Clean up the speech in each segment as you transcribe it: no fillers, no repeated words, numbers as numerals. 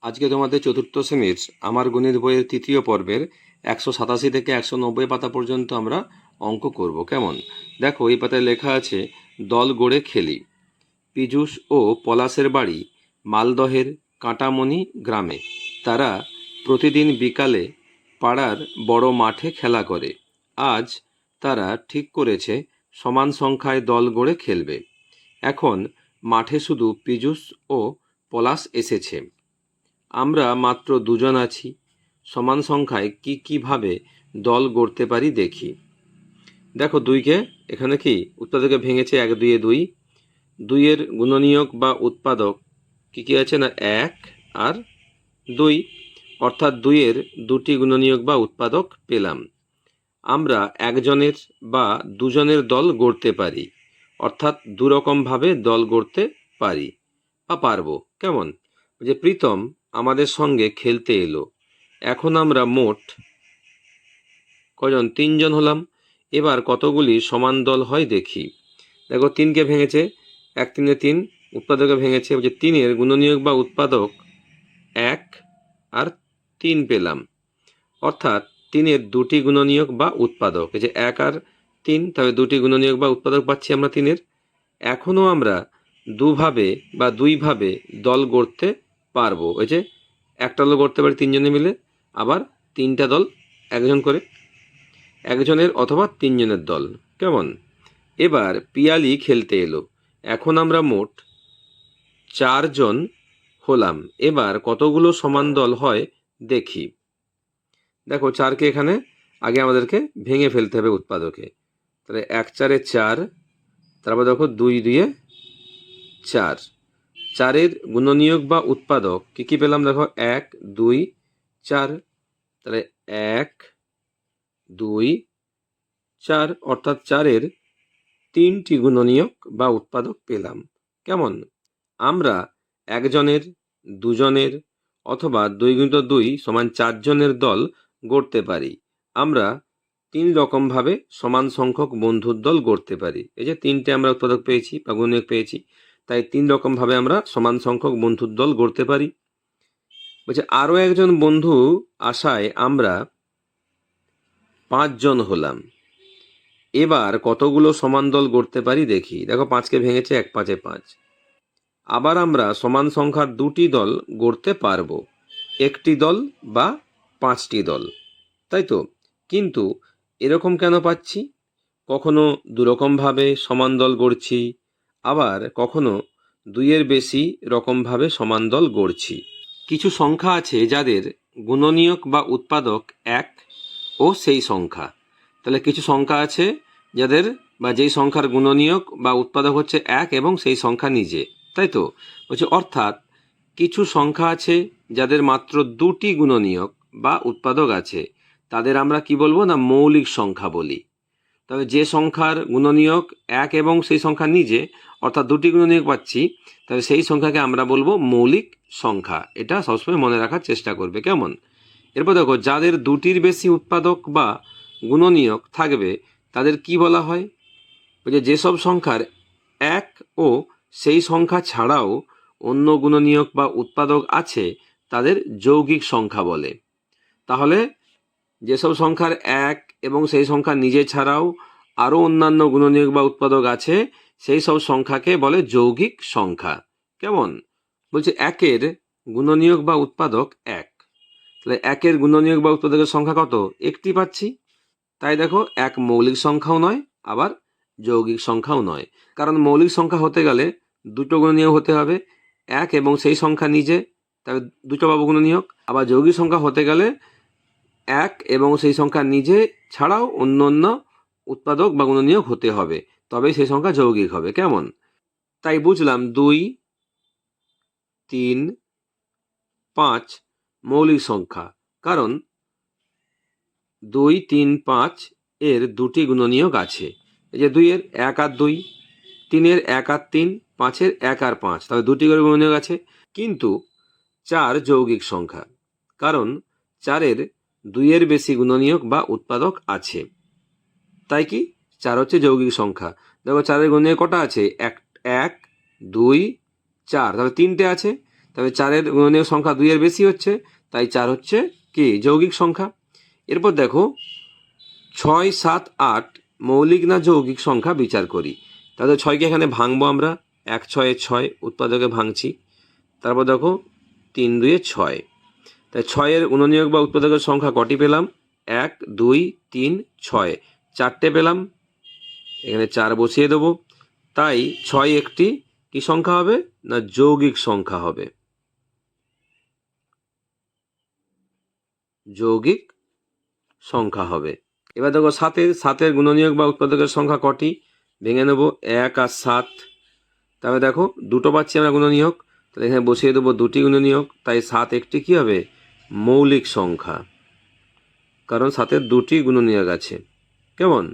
আজকে তোমাদের চতুর্থ শ্রেণীর আমার গণিত বইয়ের তৃতীয় পর্বের 187 থেকে 190 পাতা পর্যন্ত আমরা অঙ্ক করব। কেমন? দেখো, এই পাতায় লেখা আছে, দল গড়ে খেলি। পীযূষ ও পলাশের বাড়ি মালদহের কাঁটামণি গ্রামে। তারা প্রতিদিন বিকালে পাড়ার বড় মাঠে খেলা করে। আজ তারা ঠিক করেছে সমান সংখ্যায় দল গড়ে খেলবে। এখন মাঠে শুধু পীযূষ ও পলাশ এসেছে। আমরা মাত্র দুজন আছি। সমান সংখ্যায় কিভাবে দল গড়তে পারি দেখি। দেখো, দুইকে এখানে কি উৎপাদকে ভেঙেছে, 1 2 2। দুইয়ের গুণনীয়ক বা উৎপাদক কি আছে না 1 আর 2, অর্থাৎ দুইয়ের দুটি গুণনীয়ক বা উৎপাদক পেলাম। আমরা একজনের বা দুজনের দল গড়তে পারি, অর্থাৎ দুরকমভাবে দল গড়তে পারি বা পারবো। কেমন? যে প্রীতম আমাদের সঙ্গে খেলতে এলো। এখন আমরা মোট কজন? 3 জন হলাম। এবার কতগুলি সমান দল হয় দেখি। দেখো, 3কে ভেঙেছে, 1 3 3। উৎপাদকে ভেঙেছে, যে 3-এর গুণনীয়ক বা উৎপাদক 1 আর 3 পেলাম, অর্থাৎ 3-এর দুটি গুণনীয়ক বা উৎপাদক, এই যে 1 আর 3, তবে দুটি গুণনীয়ক বা উৎপাদক পাচ্ছি আমরা 3-এর। এখনও আমরা দুইভাবে দল গড়তে পারবো। এই যে একটা দল গড়তে পারি 3 জনে মিলে, আবার 3টা দল একজন করে, একজনের অথবা 3 জনের দল। কেমন? এবার পিয়ালি খেলতে এলো। এখন আমরা মোট 4 জন হলাম। এবার কতগুলো সমান দল হয় দেখি। দেখো, 4কে এখানে আগে আমাদেরকে ভেঙে ফেলতে হবে উৎপাদকে। তাহলে 1 4 4, তারপর দেখো 2 2 4। 4-এর গুণনীয়ক বা উৎপাদক কি পেলাম? দেখো 1 2 4। তাহলে 1 2 4, অর্থাৎ 4-এর 3টি গুণনীয়ক বা উৎপাদক পেলাম। কেমন? আমরা একজনের, দুজনের অথবা 2 × 2 = 4 জনের দল গড়তে পারি। আমরা 3 রকমভাবে সমান সংখ্যক বন্ধুর দল গড়তে পারি। এই যে 3টে আমরা উৎপাদক পেয়েছি বা গুণনীয়ক পেয়েছি, তাই 3 রকমভাবে আমরা সমান সংখ্যক বন্ধুর দল গড়তে পারি। বলছে আরও একজন বন্ধু আসায় আমরা 5 জন হলাম। এবার কতগুলো সমান দল গড়তে পারি দেখি। দেখো, 5কে ভেঙেছে, 1 5 5। আবার আমরা সমান সংখ্যার 2টি দল গড়তে পারবো, একটি দল বা 5টি দল, তাই তো? কিন্তু এরকম কেন পাচ্ছি? কখনো দুরকমভাবে সমান দল গড়ছি, আবার কখনো 2-এর বেশি রকমভাবে সমান দল গড়ছি। কিছু সংখ্যা আছে যাদের গুণনীয়ক বা উৎপাদক 1 ও সেই সংখ্যা। তাহলে কিছু সংখ্যা আছে যাদের বা যেই সংখ্যার গুণনীয়ক বা উৎপাদক হচ্ছে 1 এবং সেই সংখ্যা নিজে, তাই তো? বলছে অর্থাৎ কিছু সংখ্যা আছে যাদের মাত্র 2টি গুণনীয়ক বা উৎপাদক আছে, তাদের আমরা কি বলবো না মৌলিক সংখ্যা বলি। তবে যে সংখ্যার গুণনীয়ক 1 এবং সেই সংখ্যা নিজে, অর্থাৎ 2টি গুণনীয়ক পাচ্ছি, তবে সেই সংখ্যাকে আমরা বলবো মৌলিক সংখ্যা। এটা সবসময় মনে রাখার চেষ্টা করবে। কেমন? এরপর দেখো, যাদের 2টির বেশি উৎপাদক বা গুণনীয়ক থাকবে তাদের কি বলা হয়? যেসব সংখ্যার 1 ও সেই সংখ্যা ছাড়াও অন্য গুণনীয়ক বা উৎপাদক আছে তাদের যৌগিক সংখ্যা বলে। তাহলে যেসব সংখ্যার 1 এবং সেই সংখ্যা নিজে ছাড়াও আরও অন্যান্য গুণনীয়ক বা উৎপাদক আছে সেই সব সংখ্যাকে বলে যৌগিক সংখ্যা। কেমন? বলছে 1-এর গুণনীয়ক বা উৎপাদক 1। তাহলে 1-এর গুণনীয়ক বা উৎপাদকের সংখ্যা কত? একটি পাচ্ছি। তাই দেখো, 1 মৌলিক সংখ্যাও নয়, আবার যৌগিক সংখ্যাও নয়। কারণ মৌলিক সংখ্যা হতে গেলে 2টো গুণনীয়ক হতে হবে, 1 এবং সেই সংখ্যা নিজে, তবে 2টো পাবো গুণনীয়ক। আবার যৌগিক সংখ্যা হতে গেলে 1 এবং সেই সংখ্যা নিজে ছাড়াও অন্য অন্য উৎপাদক বা গুণনীয়ক হতে হবে, তবেই সেই সংখ্যা যৌগিক হবে। কেমন? তাই বুঝলাম 2 3 5 মৌলিক সংখ্যা, কারণ 2 3 5 এর 2টি গুণনীয়ক আছে। এই যে 2-এর 1 আর 2, 3-এর 1 আর 3, 5-এর 1 আর 5, তবে 2টি করে গুণনীয়ক আছে। কিন্তু 4 যৌগিক সংখ্যা, কারণ 4-এর 2-এর বেশি গুণনীয়ক বা উৎপাদক আছে। তাই কি 4 হচ্ছে যৌগিক সংখ্যা। দেখো, 4-এর গুণনীয়ক কটা আছে? 1 2 4, তাহলে 3টে আছে। তবে 4-এর গুণনীয়ক সংখ্যা 2-এর বেশি হচ্ছে, তাই 4 হচ্ছে কি যৌগিক সংখ্যা। এরপর দেখো 6, 7, 8 মৌলিক না যৌগিক সংখ্যা বিচার করি। তাহলে 6কে এখানে ভাঙবো আমরা, 1 6 6 উৎপাদকে ভাঙছি। তারপর দেখো 3 2 6, তাই 6-এর গুণনীয়ক বা উৎপাদকের সংখ্যা কটি পেলাম? 1 2 3 6, 4টে পেলাম। এখানে 4 বসিয়ে দেবো। তাই 6 একটি কি সংখ্যা হবে? না যৌগিক সংখ্যা হবে, যৌগিক সংখ্যা হবে। এবার দেখো 7-এর গুণনীয়ক বা উৎপাদকের সংখ্যা কটি? ভেঙে নেব, 1 আর 7। তবে দেখো দুটো পাচ্ছি আমরা গুণনীয়ক, তাহলে এখানে বসিয়ে দেবো 2টি গুণনীয়ক। তাই 7 একটি কি হবে? মৌলিক সংখ্যা, কারণ 7-এর 2টি গুণনীয়ক আছে। কেমন?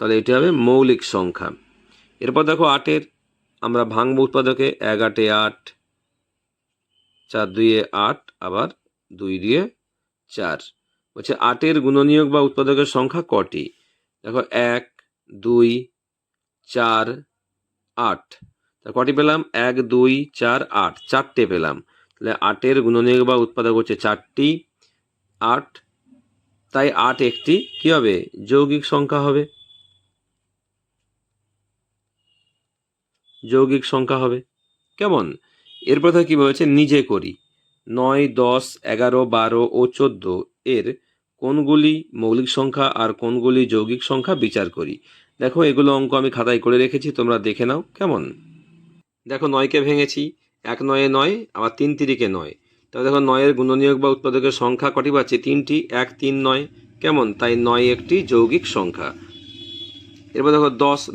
তাহলে এটি হবে মৌলিক সংখ্যা। এরপর দেখো 8-এর আমরা ভাঙবো উৎপাদকে, 1 8 8, 4 2 8, আবার 2 2 4। বলছে 8-এর গুণনীয়ক বা উৎপাদকের সংখ্যা কটি? দেখো 1 2 4 8, তা কটি পেলাম? 1 2 4 8, 4টে পেলাম। তাহলে 8-এর গুণনীয়ক বা উৎপাদক হচ্ছে 4টি, 8। তাই 8 একটি কি হবে? যৌগিক সংখ্যা হবে, যৌগিক সংখ্যা হবে। কেমন? এরপর কি বলেছে? নিজে করি। 9 10 11 12 ও 14 এর কোনগুলি মৌলিক সংখ্যা আর কোনগুলি যৌগিক সংখ্যা বিচার করি। দেখো এগুলো অঙ্ক আমি খাতায় করে রেখেছি, তোমরা দেখে নাও। কেমন? দেখো 9কে ভেঙেছি, 1 9 9, আবার 3 3 9। তবে দেখো 9-এর গুণনীয়ক বা উৎপাদকের সংখ্যা কটি পাচ্ছি? 3টি, 1 3 9। কেমন? তাই 9 একটি যৌগিক সংখ্যা। এরপর দেখো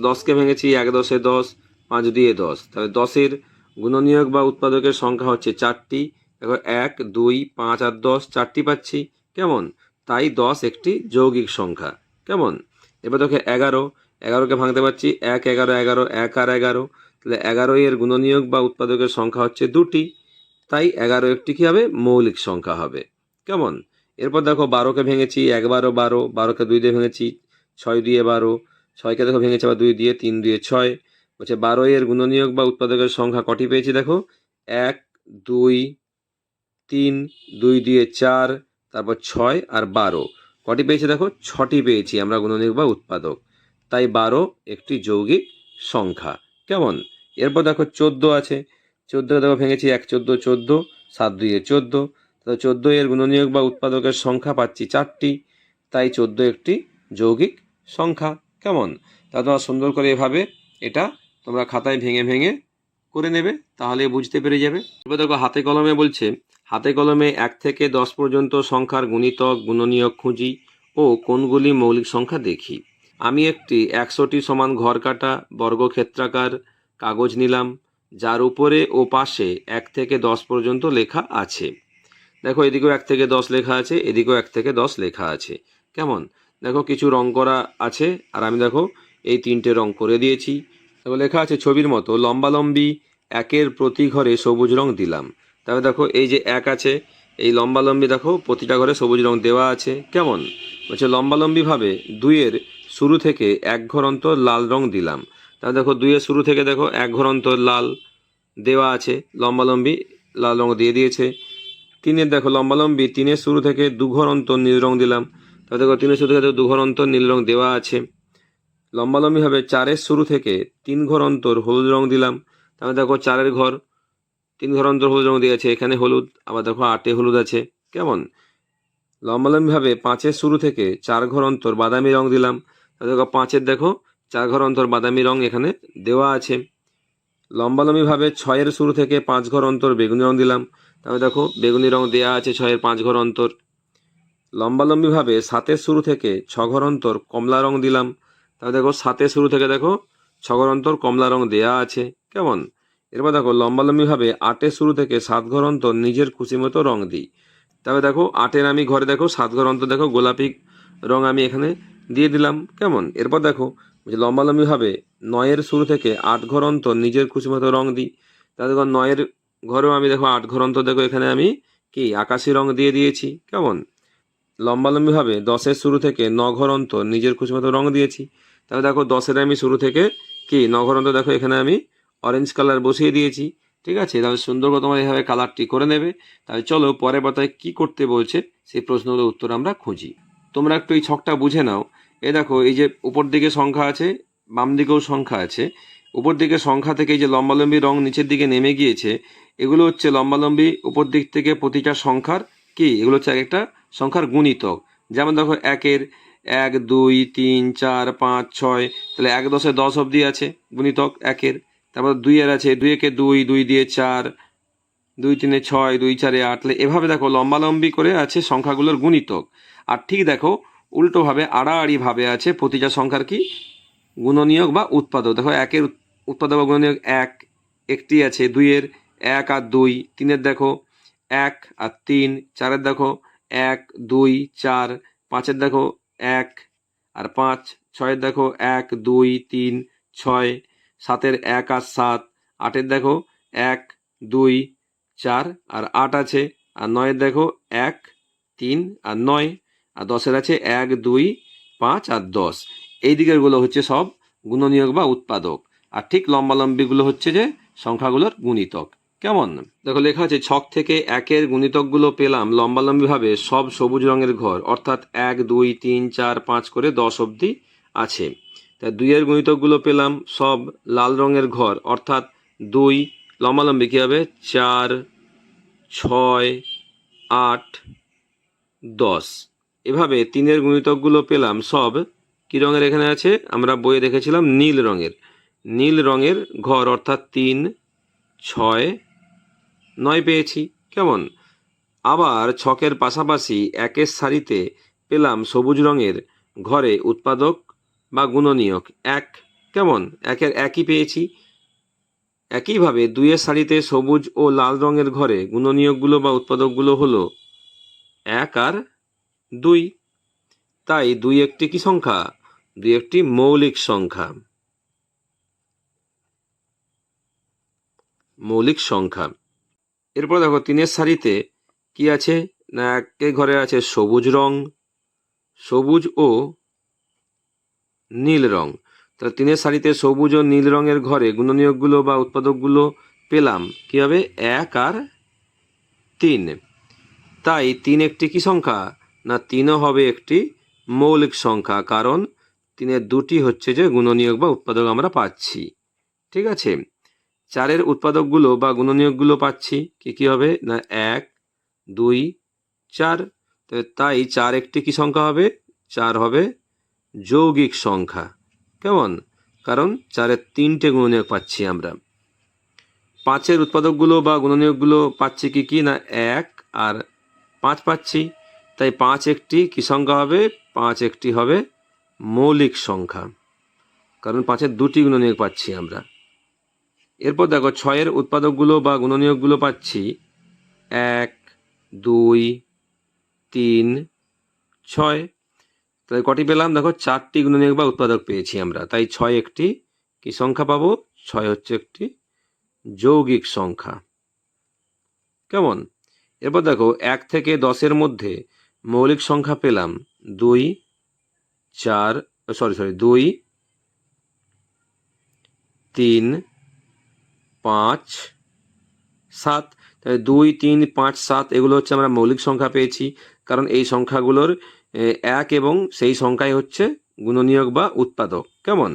10কে ভেঙেছি, 1 10 10, 5 দিয়ে 10। তাহলে 10-এর গুণনীয়ক বা উৎপাদকের সংখ্যা হচ্ছে 4টি। দেখো 1 2 5 আর 10, 4টি পাচ্ছি। কেমন? তাই 10 একটি যৌগিক সংখ্যা। কেমন? এবার দেখো 11কে ভাঙতে পারছি, 1 11 11, 1 আর 11। তাহলে 11-এর গুণনীয়ক বা উৎপাদকের সংখ্যা হচ্ছে 2টি, তাই 11 একটি কি হবে? মৌলিক সংখ্যা হবে। কেমন? এরপর দেখো 12কে ভেঙেছি, 1 12 12, 12কে 2 দিয়ে ভেঙেছি, 6 দিয়ে 12, 6কে দেখো ভেঙেছে আবার 2 দিয়ে, 3 2 6। বলছে 12-এর গুণনীয়ক বা উৎপাদকের সংখ্যা কটি পেয়েছি? দেখো 1 2 3, 2 দিয়ে 4, তারপর 6 আর 12। কটি পেয়েছি? দেখো 6টি পেয়েছি আমরা গুণনীয়ক বা উৎপাদক, তাই 12 একটি যৌগিক সংখ্যা। কেমন? এরপর দেখো 14 আছে, 14কে দেখো ভেঙেছি, 1 14 14, 7 2 14। তাহলে 14-এর গুণনীয়ক বা উৎপাদকের সংখ্যা পাচ্ছি 4টি, তাই 14 একটি যৌগিক সংখ্যা। কেমন? তা তোমরা সুন্দর করে এভাবে এটা তোমরা খাতায় ভেঙে ভেঙে করে নেবে, তাহলে বুঝতে পেরে যাবে। এবার দেখো হাতে কলমে বলছে, হাতে কলমে 1 থেকে 10 পর্যন্ত সংখ্যার গুণিতক গুণনীয়ক খুঁজি ও কোনগুলি মৌলিক সংখ্যা দেখি। আমি একটি 100টি সমান ঘর কাটা বর্গক্ষেত্রাকার কাগজ নিলাম, যার উপরে ও পাশে 1 থেকে 10 পর্যন্ত লেখা আছে। দেখো এদিকেও 1 থেকে 10 লেখা আছে, এদিকেও 1 থেকে 10 লেখা আছে। কেমন? দেখো কিছু রং করা আছে, আর আমি দেখো এই 3টে রং করে দিয়েছি। দেখো লেখা আছে ছবির মতো, লম্বালম্বি 1-এর প্রতি ঘরে সবুজ রং দিলাম। তবে দেখো এই যে 1 আছে, এই লম্বালম্বি দেখো প্রতিটা ঘরে সবুজ রং দেওয়া আছে। কেমন? বলছে লম্বালম্বিভাবে 2-এর শুরু থেকে 1 ঘর অন্তর লাল রং দিলাম। তাহলে দেখো 2-এর শুরু থেকে দেখো 1 ঘর অন্তর লাল দেওয়া আছে, লম্বালম্বি লাল রং দিয়ে দিয়েছে। 3-এর দেখো লম্বালম্বি 3-এর শুরু থেকে 2 ঘর অন্তর নীল রং দিলাম। তাহলে দেখো 3-এর শুরু থেকে 2 ঘর অন্তর নীল রং দেওয়া আছে। লম্বালম্বিভাবে 4-এর শুরু থেকে 3 ঘর অন্তর হলুদ রং দিলাম। তাহলে দেখো 4-এর ঘর 3 ঘর অন্তর হলুদ রং দিয়েছে, এখানে হলুদ, আবার দেখো 8-এ হলুদ আছে। কেমন? লম্বালম্বিভাবে 5-এর শুরু থেকে 4 ঘর অন্তর বাদামি রং দিলাম। তাহলে দেখো 5-এর দেখো 4 ঘর অন্তর বাদামি রং এখানে দেওয়া আছে। লম্বালম্বিভাবে 6-এর শুরু থেকে 5 ঘর অন্তর বেগুনি রং দিলাম। তাহলে দেখো বেগুনি রং দেওয়া আছে 6-এর 5 ঘর অন্তর। লম্বালম্বিভাবে 7-এর শুরু থেকে 6 ঘর অন্তর কমলা রং দিলাম। তাহলে দেখো 7-এর শুরু থেকে দেখো 6 ঘর অন্তর কমলা রং দেওয়া আছে। কেমন? এরপর দেখো লম্বালম্বিভাবে 8-এর শুরু থেকে 7 ঘর অন্তর নিজের খুশি মতো রং দিই। তবে দেখো 8-এর আমি ঘরে দেখো 7 ঘর অন্তর দেখো গোলাপি রং আমি এখানে দিয়ে দিলাম। কেমন? এরপর দেখো যে লম্বালম্বিভাবে 9-এর শুরু থেকে 8 ঘর অন্তর নিজের খুশি মতো রং দিই। তাহলে দেখো 9-এর ঘরেও আমি দেখো 8 ঘর অন্তর দেখো এখানে আমি কি আকাশি রং দিয়ে দিয়েছি। কেমন? লম্বালম্বিভাবে 10-এর শুরু থেকে 9 ঘর অন্তর নিজের খুশি মতো রং দিয়েছি। তাহলে দেখো 10-এর আমি শুরু থেকে কি 9 ঘর অন্তর দেখো এখানে আমি অরেঞ্জ কালার বসিয়ে দিয়েছি। ঠিক আছে, তাহলে সুন্দর করে তোমরা এইভাবে কালারটি করে নেবে। তাহলে চলো পরের পাতায় কি করতে বলছে সেই প্রশ্নগুলোর উত্তর আমরা খুঁজি। তোমরা একটু এই ছকটা বুঝে নাও। দেখো, এই যে উপর দিকে সংখ্যা আছে, বাম দিকেও সংখ্যা আছে। উপর দিকে সংখ্যা থেকে এই যে লম্বালম্বি রং নিচের দিকে নেমে গিয়েছে, এগুলো হচ্ছে লম্বালম্বি উপর দিক থেকে প্রতিটা সংখ্যার কি, এগুলো হচ্ছে একটা সংখ্যার গুণিতক। যেমন দেখো 1-এর 1, 2, 3, 4, 5, 6, তাহলে 1 10 10 অবধি আছে গুণিতক 1-এর। তারপর 2-এর আছে 2-একে 2, 2 দিয়ে 4, 2 3 6, 2 4 8। তাহলে এভাবে দেখো লম্বালম্বি করে আছে সংখ্যাগুলোর গুণিতক। আর ঠিক দেখো উল্টোভাবে আড়াআড়িভাবে আছে প্রতিটা সংখ্যার কি, গুণনীয়ক বা উৎপাদক। দেখো 1-এর উৎপাদক বা গুণনীয়ক 1 একটি আছে, 2-এর 1 আর 2, 3-এর দেখো 1 আর 3, 4-এর দেখো 1 2 4, 5-এর দেখো 1 আর 5, 6-এর দেখো 1 2 3 6, 7-এর 1 আর 7, 8-এর দেখো 1 2 4 আর 8 আছে, আর 9-এর দেখো 1 3 আর 9, আর 10-এর আছে 1 2 5 আর 10। এই দিকেরগুলো হচ্ছে সব গুণনীয়ক বা উৎপাদক, আর ঠিক লম্বালম্বিগুলো হচ্ছে যে সংখ্যাগুলোর গুণিতক। কেমন? দেখো লেখা আছে ছক থেকে 1-এর গুণিতকগুলো পেলাম লম্বালম্বিভাবে সব সবুজ রঙের ঘর, অর্থাৎ 1 2 3 4 5 করে 10 অবধি আছে। তাই 2-এর গুণিতকগুলো পেলাম সব লাল রঙের ঘর, অর্থাৎ 2 লম্বালম্বি কী হবে 4 6 8 10। এভাবে 3-এর গুণিতকগুলো পেলাম সব কি রঙের, এখানে আছে আমরা বইয়ে দেখেছিলাম নীল রঙের, নীল রঙের ঘর, অর্থাৎ 3 6 9 পেয়েছি। কেমন? আবার ছকের পাশাপাশি 1-এর সারিতে পেলাম সবুজ রঙের ঘরে উৎপাদক বা গুণনীয়ক 1। কেমন? 1-এর 1ই পেয়েছি। একইভাবে 2-এর সারিতে সবুজ ও লাল রঙের ঘরে গুণনীয়কগুলো বা উৎপাদকগুলো হলো 1 আর 2। তাই 2 একটি কি সংখ্যা? 2 একটি মৌলিক সংখ্যা। মৌলিক সংখ্যা। এরপর দেখো 3-এর সারিতে কি আছে না, 1 ঘরে আছে সবুজ রং, সবুজ ও নীল রং। তাহলে 3-এর সারিতে সবুজ ও নীল রঙের ঘরে গুণনীয়কগুলো বা উৎপাদকগুলো পেলাম কি হবে 1 আর 3। তাই 3 একটি কি সংখ্যা? না 3ও হবে একটি মৌলিক সংখ্যা, কারণ 3-এর 2টি হচ্ছে যে গুণনীয়ক বা উৎপাদক আমরা পাচ্ছি। ঠিক আছে, 4-এর উৎপাদকগুলো বা গুণনীয়কগুলো পাচ্ছি কি কি হবে না 1 2 4। তাই 4 একটি কি সংখ্যা হবে? 4 হবে যৌগিক সংখ্যা। কেমন? কারণ 4-এর 3টে গুণনীয়ক পাচ্ছি আমরা। 5-এর উৎপাদকগুলো বা গুণনীয়কগুলো পাচ্ছি কি কি না 1 আর 5 পাচ্ছি। তাই 5 একটি কি সংখ্যা হবে? 5 একটি হবে মৌলিক সংখ্যা, কারণ 5-এর 2টি গুণনীয়ক পাচ্ছি আমরা। এরপর দেখো 6-এর উৎপাদকগুলো বা গুণনীয়কগুলো পাচ্ছি 1 2 3 6। তাই কটি পেলাম? দেখো 4টি গুণনীয়ক বা উৎপাদক পেয়েছি আমরা। তাই 6 একটি কি সংখ্যা পাবো? 6 হচ্ছে একটি যৌগিক সংখ্যা। কেমন? এরপর দেখো 1 থেকে 10-এর মধ্যে মৌলিক সংখ্যা পেলাম 2 4 2 3 5 7। তাহলে 2 3 5 7 এগুলো হচ্ছে আমরা মৌলিক সংখ্যা পেয়েছি, কারণ এই সংখ্যাগুলোর 1 এবং সেই সংখ্যাই হচ্ছে গুণনীয়ক বা উৎপাদক। কেমন?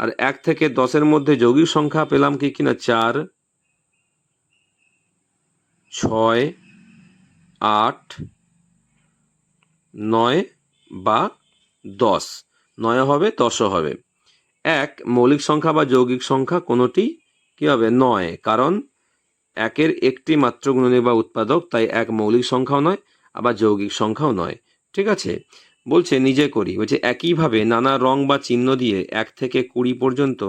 আর 1 থেকে 10-এর মধ্যে যৌগিক সংখ্যা পেলাম কি কিনা 4 6 8 9 বা 10। 9 হবে 10ও হবে। 1 মৌলিক সংখ্যা বা যৌগিক সংখ্যা কোনোটি কি হবে? নয়, কারণ 1-এর একটি মাত্র গুণনীয়ক বা উৎপাদক, তাই 1 মৌলিক সংখ্যাও নয় আবার যৌগিক সংখ্যাও নয়। ঠিক আছে, বলছে নিজে করি। বলছে একইভাবে নানা রং বা চিহ্ন দিয়ে 1 থেকে 20 পর্যন্ত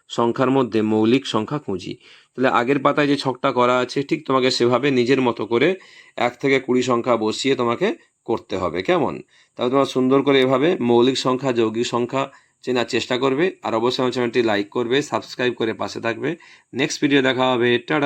সংখ্যার মধ্যে মৌলিক সংখ্যা খুঁজি। তাহলে আগের পাতায় যে ছকটা করা আছে ঠিক তোমাকে সেভাবে নিজের মতো করে 1 থেকে 20 সংখ্যা বসিয়ে তোমাকে করতে হবে। কেমন? তাহলে তোমরা সুন্দর করে এভাবে মৌলিক সংখ্যা যৌগিক সংখ্যা চেনার চেষ্টা করবে। আর অবশ্যই আমার চ্যানেলটি লাইক করবে, সাবস্ক্রাইব করে পাশে থাকবে। নেক্সট ভিডিও দেখা হবে। টাটা।